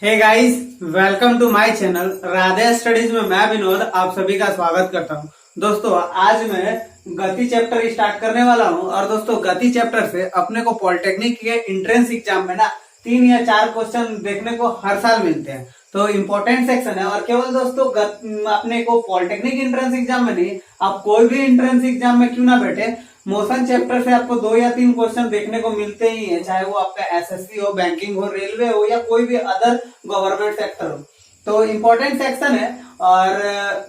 Hey guys, welcome to my channel Radhe studies में मैं विनोद आप सभी का स्वागत करता हूं। दोस्तों, आज मैं गति चैप्टर स्टार्ट करने वाला हूं और दोस्तों गति चैप्टर से अपने को पॉलिटेक्निक के एंट्रेंस एग्जाम में ना 3 या 4 क्वेश्चन देखने को हर साल मिलते हैं, तो इम्पोर्टेंट सेक्शन है। और केवल दोस्तों अपने को पॉलिटेक्निक एंट्रेंस एग्जाम में नहीं, आप कोई भी एंट्रेंस एग्जाम में क्यों ना बैठे, मोशन चैप्टर से आपको 2 या 3 क्वेश्चन देखने को मिलते ही है, चाहे वो आपका एसएससी हो, बैंकिंग हो, रेलवे हो या कोई भी अदर गवर्नमेंट सेक्टर हो। तो इम्पोर्टेंट सेक्शन है और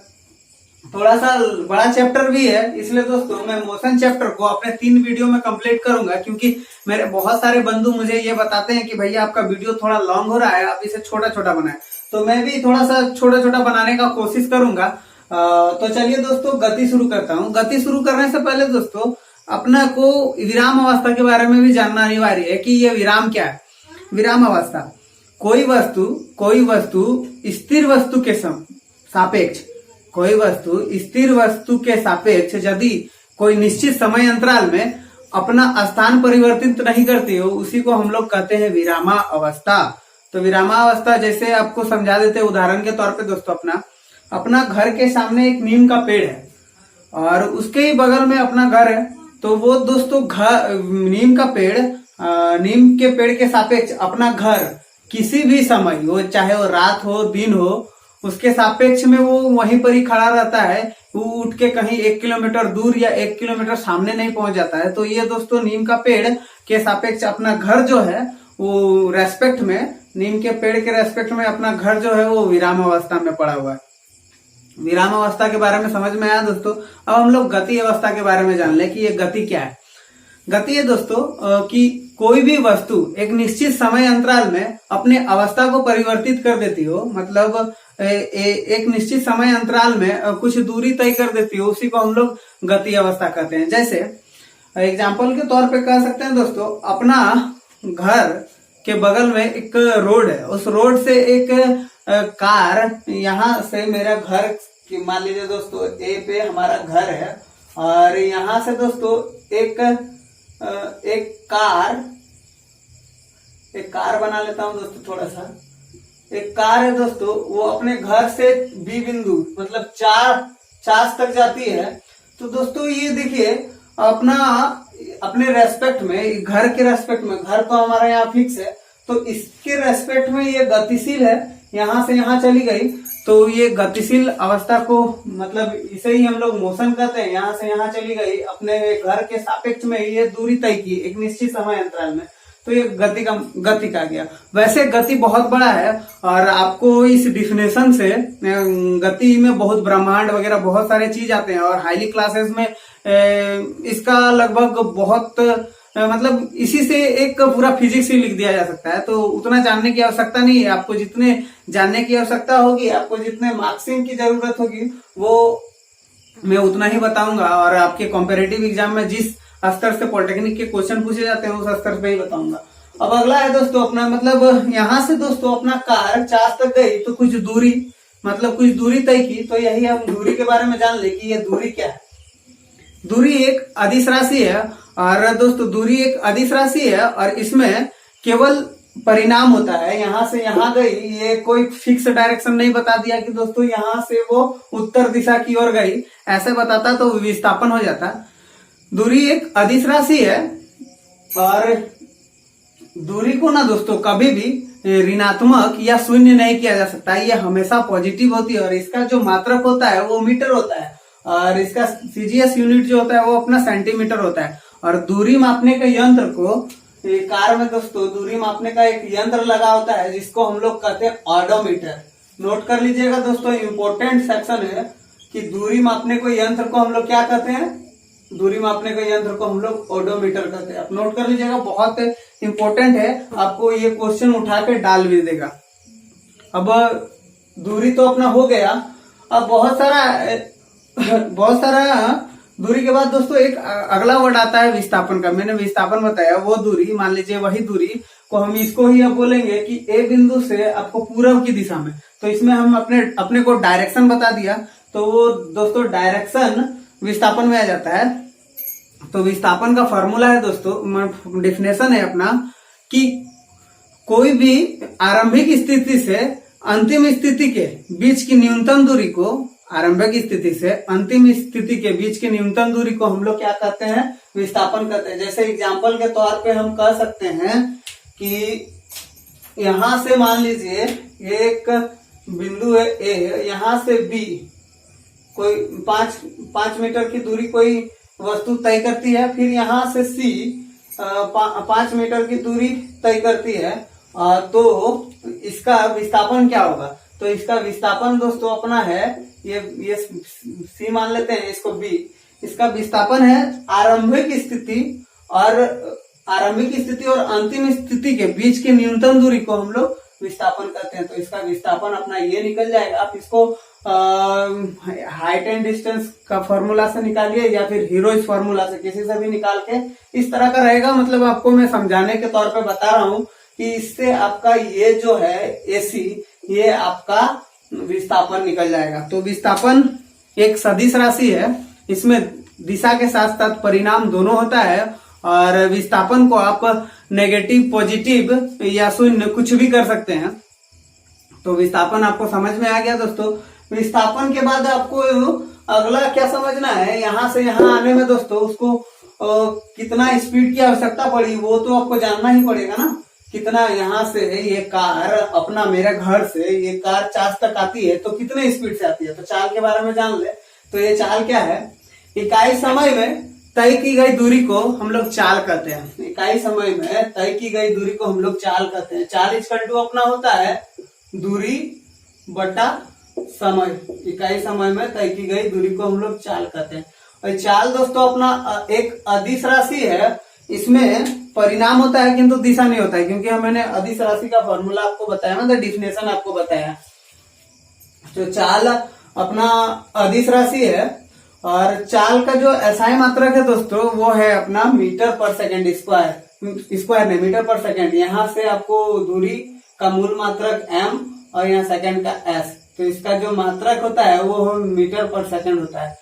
थोड़ा सा बड़ा चैप्टर भी है, इसलिए दोस्तों मैं मोशन चैप्टर को अपने 3 वीडियो में कंप्लीट करूंगा, क्योंकि मेरे बहुत सारे बंधु मुझे ये बताते हैं कि भैया आपका वीडियो थोड़ा लॉन्ग हो रहा है, आप इसे छोटा छोटा बनाए। तो मैं भी थोड़ा सा छोटा छोटा बनाने का कोशिश करूंगा। तो चलिए दोस्तों गति शुरू करता हूँ। गति शुरू करने से पहले दोस्तों अपना को विराम अवस्था के बारे में भी जानना अनिवार्य है कि ये विराम क्या है। विराम अवस्था कोई वस्तु स्थिर वस्तु के सापेक्ष, कोई वस्तु स्थिर वस्तु के सापेक्ष यदि कोई निश्चित समय अंतराल में अपना स्थान परिवर्तित नहीं करती हो, उसी को हम लोग कहते हैं विरामा अवस्था। तो विरामा अवस्था जैसे आपको समझा देते हैं उदाहरण के तौर पे दोस्तों, अपना घर के सामने एक नीम का पेड़ है और उसके ही बगल में अपना घर है। तो वो दोस्तों नीम के पेड़ के सापेक्ष अपना घर किसी भी समय वो, चाहे वो रात हो दिन हो, उसके सापेक्ष में वो वहीं पर ही खड़ा रहता है। वो उठ के कहीं 1 किलोमीटर दूर या 1 किलोमीटर सामने नहीं पहुंच जाता है। तो ये दोस्तों नीम का पेड़ के सापेक्ष अपना घर जो है वो रेस्पेक्ट में, नीम के पेड़ के रेस्पेक्ट में अपना घर जो है वो विराम अवस्था में पड़ा हुआ है। विराम अवस्था के बारे में समझ में आया दोस्तों। अब हम लोग गति अवस्था के बारे में जान ले कि ये गति क्या है। गति है दोस्तों कि कोई भी वस्तु एक निश्चित समय अंतराल में अपने अवस्था को परिवर्तित कर देती हो, मतलब एक निश्चित समय अंतराल में कुछ दूरी तय कर देती हो, उसी को हम लोग गति अवस्था कहते हैं। जैसे एग्जाम्पल के तौर पे कह सकते हैं दोस्तों, अपना घर के बगल में एक रोड है, उस रोड से एक कार, यहाँ से मेरा घर मान लीजिए दोस्तों ए पे हमारा घर है और यहाँ से दोस्तों एक कार बना लेता हूं दोस्तों। थोड़ा सा एक कार है दोस्तों, वो अपने घर से बी बिंदु मतलब 4 तक जाती है। तो दोस्तों ये देखिए अपने रेस्पेक्ट में, घर के रेस्पेक्ट में, घर तो हमारा यहाँ फिक्स है, तो इसके रेस्पेक्ट में ये गतिशील है, यहाँ से यहाँ चली गई। तो ये गतिशील अवस्था को मतलब इसे ही हम लोग मोशन कहते हैं। यहाँ से यहाँ चली गई, अपने घर के सापेक्ष में ये दूरी तय की एक निश्चित समय अंतराल में, तो ये गति का गया। वैसे गति बहुत बड़ा है और आपको इस डिफिनेशन से गति में बहुत ब्रह्मांड वगैरह बहुत सारे चीज आते हैं और हाईली क्लासेस में इसका लगभग बहुत मतलब इसी से एक पूरा फिजिक्स ही लिख दिया जा सकता है। तो उतना जानने की आवश्यकता नहीं है आपको, जितने जानने की आवश्यकता होगी, आपको जितने मार्क्सिंग की जरूरत होगी वो मैं उतना ही बताऊंगा। और आपके कॉम्पिटिटिव एग्जाम में जिस स्तर से पॉलिटेक्निक के क्वेश्चन पूछे जाते हैं उस स्तर पे ही बताऊंगा। अब अगला है दोस्तों अपना, मतलब यहाँ से दोस्तों अपना कार 4 तक गई तो कुछ दूरी तय की। तो यही हम दूरी के बारे में जान ले कि ये दूरी क्या है। दूरी एक अदिश राशि है और दोस्तों दूरी एक अदिश राशि है और इसमें केवल परिणाम होता है। यहाँ से यहाँ गई, ये कोई फिक्स डायरेक्शन नहीं बता दिया कि दोस्तों यहाँ से वो उत्तर दिशा की ओर गई, ऐसे बताता तो विस्थापन हो जाता। दूरी एक अदिश राशि है और दूरी को ना दोस्तों कभी भी ऋणात्मक या शून्य नहीं किया जा सकता, ये हमेशा पॉजिटिव होती है। और इसका जो मात्रक होता है वो मीटर होता है और इसका सीजीएस यूनिट जो होता है वो अपना सेंटीमीटर होता है। और दूरी मापने के यंत्र को, कार में दोस्तों दूरी मापने का एक यंत्र लगा होता है जिसको हम लोग कहते हैं ऑडोमीटर। नोट कर लीजिएगा दोस्तों, इंपॉर्टेंट सेक्शन है कि दूरी मापने को यंत्र को हम लोग क्या कहते हैं, दूरी मापने के यंत्र को हम लोग ओडोमीटर कहते हैं। आप नोट कर लीजिएगा, बहुत इंपॉर्टेंट है, आपको ये क्वेश्चन उठा के डाल भी देगा। अब दूरी तो अपना हो गया, अब बहुत सारा दूरी के बाद दोस्तों एक अगला वर्ड आता है विस्थापन का। मैंने विस्थापन बताया, वो दूरी मान लीजिए वही दूरी को हम इसको ही अब बोलेंगे कि ए बिंदु से आपको पूरब की दिशा में, तो इसमें हम अपने को डायरेक्शन बता दिया, तो वो दोस्तों डायरेक्शन विस्थापन में आ जाता है। तो विस्थापन का फॉर्मूला है दोस्तों, डेफिनेशन है अपना कि कोई भी आरंभिक स्थिति से अंतिम स्थिति के बीच की न्यूनतम दूरी को, आरंभिक स्थिति से अंतिम स्थिति के बीच की न्यूनतम दूरी को हम लोग क्या कहते हैं, विस्थापन कहते हैं। जैसे एग्जांपल के तौर पे हम कह सकते हैं कि यहां से मान लीजिए एक बिंदु है ए, यहां से बी कोई 5 मीटर की दूरी कोई वस्तु तय करती है, फिर यहां से सी 5 मीटर की दूरी तय करती है, तो इसका विस्थापन क्या होगा? तो इसका विस्थापन दोस्तों अपना है, ये सी मान लेते हैं, इसको बी, इसका विस्थापन है आरंभिक स्थिति और अंतिम स्थिति के बीच की न्यूनतम दूरी को हम लोग विस्थापन कहते हैं। तो इसका विस्थापन अपना ये निकल जाएगा। आप इसको हाइट एंड डिस्टेंस का फॉर्मूला से निकालिए या फिर हीरोइज फॉर्मूला से, किसी से भी निकाल के इस तरह का रहेगा। मतलब आपको मैं समझाने के तौर पे बता रहा हूं कि इससे आपका ये जो है एसी, ये आपका विस्थापन निकल जाएगा। तो विस्थापन एक सदिश राशि है, इसमें दिशा के साथ साथ परिणाम दोनों होता है, और विस्थापन को आप नेगेटिव, पॉजिटिव या शून्य कुछ भी कर सकते हैं। तो विस्थापन आपको समझ में आ गया दोस्तों। विस्थापन के बाद आपको अगला क्या समझना है, यहां से यहां आने में दोस्तों उसको कितना स्पीड की आवश्यकता पड़ी वो तो आपको जानना ही पड़ेगा ना। कितना यहां से ये कार अपना, मेरे घर से ये कार चार्ज तक आती है तो कितने स्पीड से आती है, तो चाल के बारे में जान ले। तो ये चाल क्या है, इकाई समय में तय की गई दूरी को हम लोग चाल कहते हैं। इकाई समय में तय की गई दूरी को हम लोग चाल कहते हैं। चाल इक्वल टू अपना होता है दूरी बटा समय। इकाई समय में तय की गई दूरी को हम लोग चाल कहते हैं। और चाल दोस्तों अपना एक अदिश राशि है, इसमें परिणाम होता है किंतु दिशा नहीं होता है, क्योंकि मैंने अदिश राशि का फॉर्मूला आपको बताया, मतलब डिफिनेशन आपको बताया। तो चाल अपना अदिश राशि है, और चाल का जो एसआई मात्रक है दोस्तों वो है अपना मीटर पर सेकेंड स्क्वायर नहीं, मीटर पर सेकेंड। यहाँ से आपको दूरी का मूल मात्रक m और यहाँ सेकेंड का s, तो इसका जो मात्रक होता है वो मीटर पर सेकेंड होता है।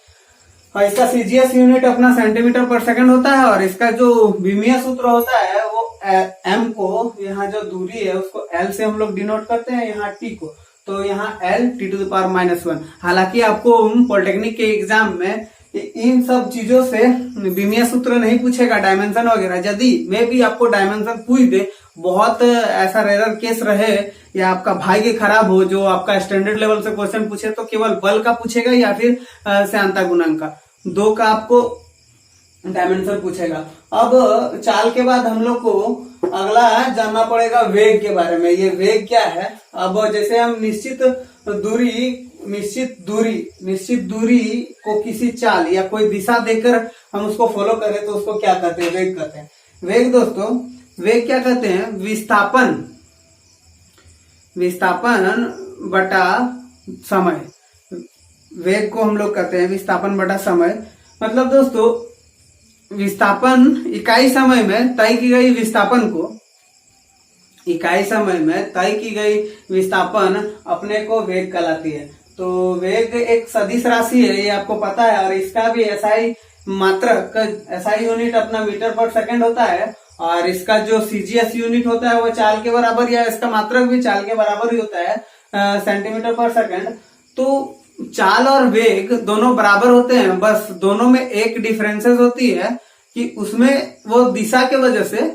और इसका सीजीएस यूनिट अपना सेंटीमीटर पर सेकेंड होता है, और इसका जो विमीय सूत्र होता है वो m को, यहाँ जो दूरी है उसको l से हम लोग डिनोट करते हैं, यहाँ t को, तो यहाँ l t⁻⁻1। हालांकि आपको पॉलिटेक्निक के एग्जाम में इन सब चीजों से विमीय सूत्र नहीं पूछेगा, डायमेंशन वगैरह। यदि मैं भी आपको डायमेंशन पूछ दे, बहुत ऐसा रेयर केस रहे या आपका भाग्य खराब हो जो आपका स्टैंडर्ड लेवल से क्वेश्चन पूछे, तो केवल बल का पूछेगा या फिर श्यानता गुणांक का, दो का आपको डायमेंशन पूछेगा। अब चाल के बाद हम लोग को अगला जानना पड़ेगा वेग के बारे में। ये वेग क्या है? अब जैसे हम निश्चित दूरी को किसी चाल या कोई दिशा देकर हम उसको फॉलो करें तो उसको क्या कहते हैं? वेग कहते हैं। वेग दोस्तों, वेग क्या कहते हैं? विस्थापन बटा समय। वेग को हम लोग कहते हैं विस्थापन बटा समय। मतलब दोस्तों विस्थापन इकाई समय में तय की गई विस्थापन को, इकाई समय में तय की गई विस्थापन अपने को वेग कहलाती है। तो वेग एक सदिश राशि है, ये आपको पता है, और इसका भी एसआई मात्रक, एसआई यूनिट अपना मीटर पर सेकंड होता है, और इसका जो सीजीएस यूनिट होता है वो चाल के बराबर, या इसका मात्रक भी चाल के बराबर ही होता है, सेंटीमीटर पर सेकंड। तो चाल और वेग दोनों बराबर होते हैं, बस दोनों में एक डिफरेंसेस होती है कि उसमें वो दिशा के वजह से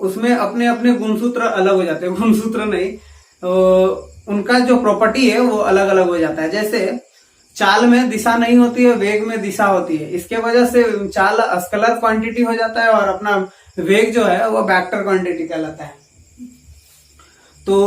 उसमें अपने अपने गुणसूत्र अलग हो जाते हैं। गुणसूत्र नहीं, उनका जो प्रॉपर्टी है वो अलग अलग हो जाता है। जैसे चाल में दिशा नहीं होती है, वेग में दिशा होती है। इसके वजह से चाल स्केलर क्वांटिटी हो जाता है और अपना वेग जो है वो वेक्टर क्वांटिटी कहलाता है। तो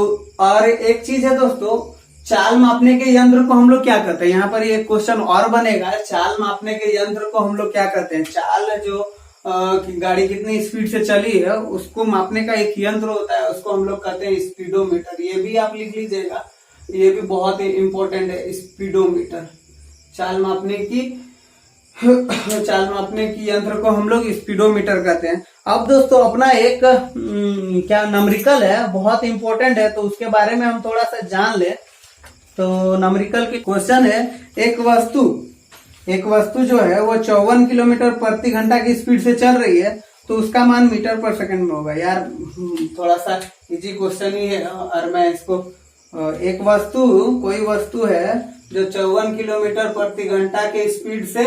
और एक चीज है दोस्तों, चाल मापने के यंत्र को हम लोग क्या करते हैं? यहाँ पर ये क्वेश्चन और बनेगा, चाल मापने के यंत्र को हम लोग क्या करते हैं? चाल जो गाड़ी कितनी स्पीड से चली है उसको मापने का एक यंत्र होता है, उसको हम लोग कहते हैं स्पीडोमीटर। ये भी आप लिख लीजिएगा, ये भी बहुत ही इंपॉर्टेंट है, स्पीडोमीटर। चाल मापने की यंत्र को हम लोग स्पीडोमीटर कहते हैं। अब दोस्तों अपना एक क्या न्यूमेरिकल है, बहुत इंपॉर्टेंट है, तो उसके बारे में हम थोड़ा सा जान ले। तो न्यूमेरिकल के क्वेश्चन है, एक वस्तु जो है वो 54 किलोमीटर प्रति घंटा की स्पीड से चल रही है तो उसका मान मीटर पर सेकंड में होगा। यार थोड़ा सा इजी क्वेश्चन ही है, और मैं इसको एक वस्तु, कोई वस्तु है जो 54 किलोमीटर प्रति घंटा के स्पीड से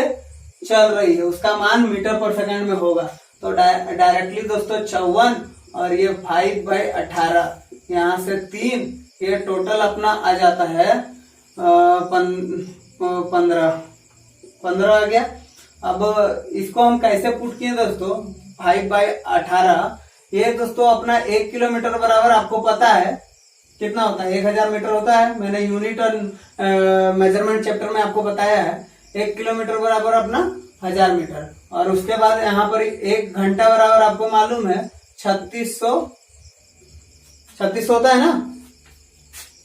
चल रही है, उसका मान मीटर पर सेकंड में होगा। तो डायरेक्टली दोस्तों 54 और ये 5/18, यहाँ से 3, ये टोटल अपना आ जाता है 15 आ गया। अब इसको हम कैसे पुट किए दोस्तों, 5/18, ये दोस्तों अपना 1 किलोमीटर बराबर आपको पता है कितना होता है, 1000 मीटर होता है। मैंने यूनिट और मेजरमेंट चैप्टर में आपको बताया है 1 किलोमीटर बराबर अपना 1000 मीटर। और उसके बाद यहाँ पर 1 घंटा बराबर आपको मालूम है 3600 होता है ना,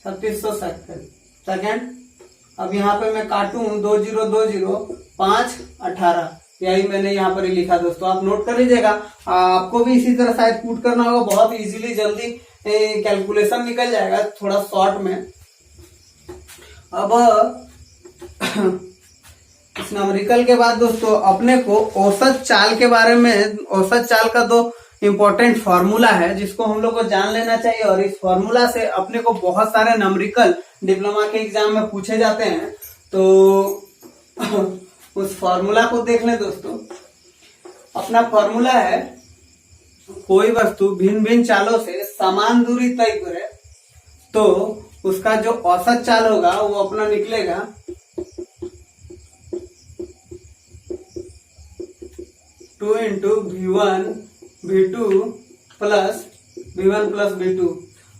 3600 सेकेंड। अब यहाँ पे मैं काटूं 2020 5/18, यही मैंने यहाँ पर ही लिखा दोस्तों, आप नोट कर लीजिएगा। आपको भी इसी तरह शायद पुट करना होगा, बहुत इजीली जल्दी कैलकुलेशन निकल जाएगा थोड़ा शॉर्ट में। अब इस नंबरिकल के बाद दोस्तों अपने को औसत चाल के बारे में, औसत चाल का 2 इम्पोर्टेंट फॉर्मूला है जिसको हम लोग को जान लेना चाहिए। और इस फॉर्मूला से अपने को बहुत सारे नंबरिकल डिप्लोमा के एग्जाम में पूछे जाते हैं, तो उस फॉर्मूला को देख लें दोस्तों। अपना फॉर्मूला है, कोई वस्तु भिन्न भिन्न चालों से समान दूरी तय करे तो उसका जो औसत चाल होगा वो अपना निकलेगा 2 × V1 V2 plus V1 plus V2।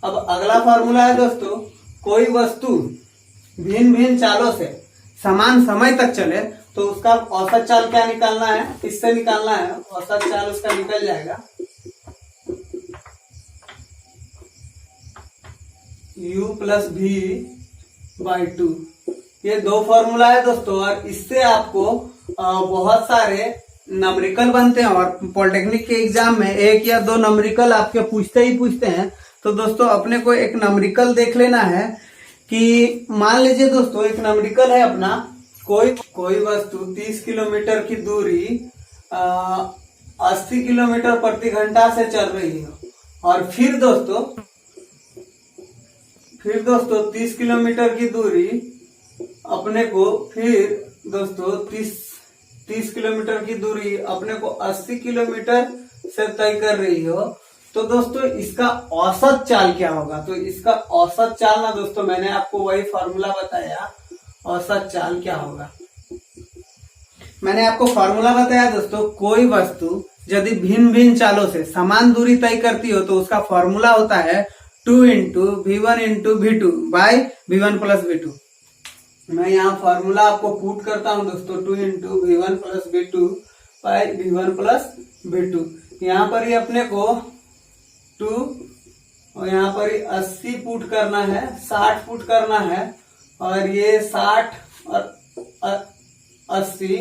अब अगला फॉर्मूला है दोस्तों, कोई वस्तु भिन्न भिन्न चालों से समान समय तक चले तो उसका औसत चाल क्या निकालना है, इससे निकालना है। औसत चाल उसका निकल जाएगा U + V/2। ये 2 फॉर्मूला है दोस्तों, और इससे आपको बहुत सारे नंबरिकल बनते हैं। और पॉलिटेक्निक के एग्जाम में 1 या 2 नंबरिकल आपके पूछते ही पूछते हैं। तो दोस्तों अपने को एक नंबरिकल देख लेना है कि मान लीजिए दोस्तों एक नंबरिकल है अपना, कोई वस्तु 30 किलोमीटर की दूरी 80 किलोमीटर प्रति घंटा से चल रही है। और फिर दोस्तों 30 किलोमीटर की दूरी अपने को, फिर दोस्तों 30 किलोमीटर की दूरी अपने को 80 किलोमीटर से तय कर रही हो, तो दोस्तों इसका औसत चाल क्या होगा। तो इसका औसत चाल ना दोस्तों, मैंने आपको वही फॉर्मूला बताया, औसत चाल क्या होगा। मैंने आपको फॉर्मूला बताया दोस्तों, कोई वस्तु यदि भिन्न भिन्न चालों से समान दूरी तय करती हो तो उसका फॉर्मूला होता है 2 × V1 × V2 bye V1 plus V2। मैं यहाँ फॉर्मूला आपको पुट करता हूँ दोस्तों, 2 × V1 plus V2 bye V1 plus V2। यहाँ पर ही अपने को 2 और यहाँ पर ही 80 पुट करना है, 60 पुट करना है, और ये 60 और 80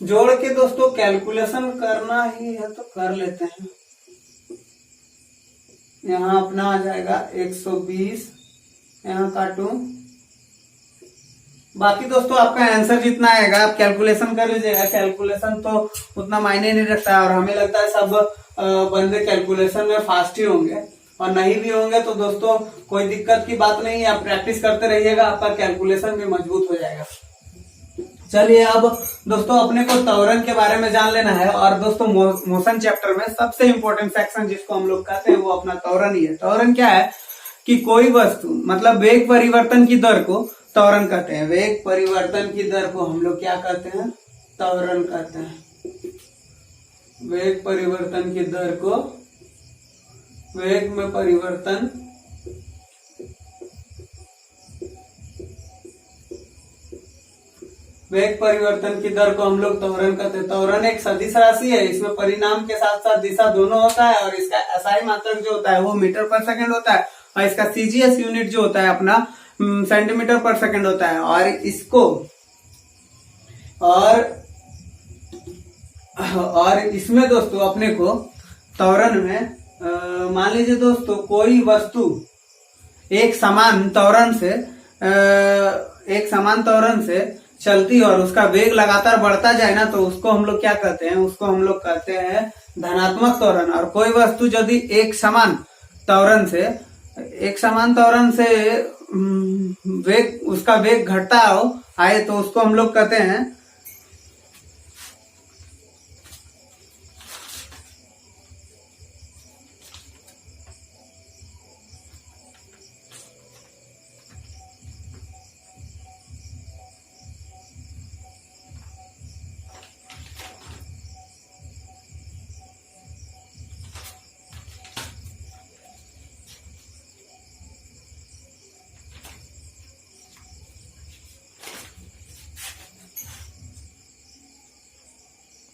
जोड़ के दोस्तों कैलकुलेशन करना ही है तो कर लेते हैं। यहाँ अपना आ जाएगा 120, यहाँ काटूं, बाकी दोस्तों आपका आंसर जितना आएगा आप कैलकुलेशन कर लीजिएगा। कैलकुलेशन तो उतना मायने नहीं रखता है, और हमें लगता है सब बंदे कैलकुलेशन में फास्ट ही होंगे, और नहीं भी होंगे तो दोस्तों कोई दिक्कत की बात नहीं है, आप प्रैक्टिस करते रहिएगा, आपका कैलकुलेशन भी मजबूत हो जाएगा। चलिए अब दोस्तों अपने को त्वरण के बारे में जान लेना है। और दोस्तों मोशन चैप्टर में सबसे इंपॉर्टेंट सेक्शन जिसको हम लोग कहते हैं वो अपना त्वरण ही है। त्वरण क्या है कि कोई वस्तु, मतलब वेग परिवर्तन की दर को त्वरण कहते हैं। वेग परिवर्तन की दर को हम लोग क्या कहते हैं, त्वरण कहते हैं। वेग परिवर्तन की दर को, वेग में परिवर्तन वेग परिवर्तन की दर को हम लोग त्वरण कहते हैं। त्वरण एक सदिश राशि है, इसमें परिणाम के साथ साथ दिशा दोनों होता है, और इसका एसआई मात्रक जो होता है वो मीटर पर सेकंड होता है, और इसका सीजीएस यूनिट जो होता है अपना सेंटीमीटर पर सेकंड होता है। और इसको और इसमें दोस्तों अपने को त्वरण में मान लीजिए दोस्तों कोई वस्तु एक समान त्वरण से चलती और उसका वेग लगातार बढ़ता जाए ना, तो उसको हम लोग क्या कहते हैं, उसको हम लोग कहते हैं धनात्मक त्वरण और कोई वस्तु यदि एक समान त्वरण से वेग उसका वेग घटता हो आए तो उसको हम लोग कहते हैं